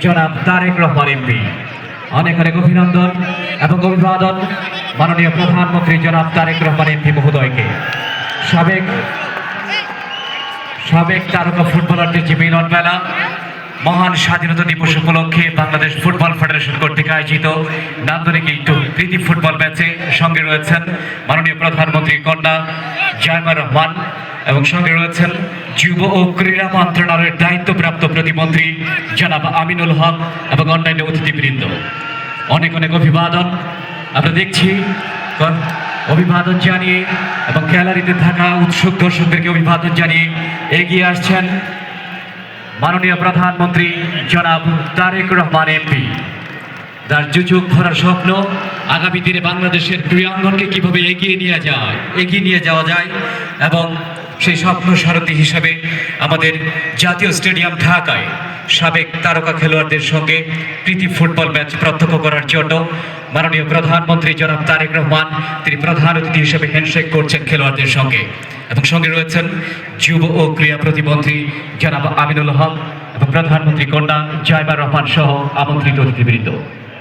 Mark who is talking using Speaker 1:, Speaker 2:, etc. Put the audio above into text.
Speaker 1: জনাব তারেক রহমান এমপি। অনেক অনেক অভিনন্দন এবং অভিবাদন মাননীয় প্রধানমন্ত্রী জনাব তারেক রহমান এমপি মহোদয়কে। সাবেক তারকা ফুটবলারদের যে মিলন মেলা মহান স্বাধীনতা দিবস উপলক্ষে বাংলাদেশ ফুটবল ফেডারেশন কর্তৃক আয়োজিত নান্দনিক একটু প্রীতি ফুটবল ম্যাচে সঙ্গে রয়েছেন মাননীয় প্রধানমন্ত্রী কন্যা জাইমা রহমান এবং সঙ্গে রয়েছেন যুব ও ক্রীড়া মন্ত্রণালয়ের দায়িত্বপ্রাপ্ত প্রতিমন্ত্রী জনাব আমিনুল হক এবং অন্যান্য অতিথিবৃন্দ। অনেক অনেক অভিবাদন। আমরা দেখছি অভিবাদন জানিয়ে এবং গ্যালারিতে থাকা উৎসুক দর্শকদেরকে অভিবাদন জানিয়ে এগিয়ে আসছেন মাননীয় প্রধানমন্ত্রী জনাব তারেক রহমান এমপি। তার যুযুগ ভরা স্বপ্ন আগামী দিনে বাংলাদেশের ক্রীড়াঙ্গনকে কিভাবে এগিয়ে নিয়ে যাওয়া যায় এবং সেই স্বপ্ন সারথি হিসাবে আমাদের জাতীয় স্টেডিয়াম ঢাকায় সাবেক তারকা খেলোয়াড়দের সঙ্গে প্রীতি ফুটবল ম্যাচ প্রত্যক্ষ করার জন্য মাননীয় প্রধানমন্ত্রী জনাব তারেক রহমান তিনি প্রধান অতিথি হিসেবে হ্যান্ডশেক করছেন খেলোয়াড়দের সঙ্গে এবং সঙ্গে রয়েছেন যুব ও ক্রীড়া প্রতিমন্ত্রী জনাব আমিনুল হক এবং প্রধানমন্ত্রী কন্যা জাইমা রহমান সহ আমন্ত্রিত অতিথিবৃন্দ।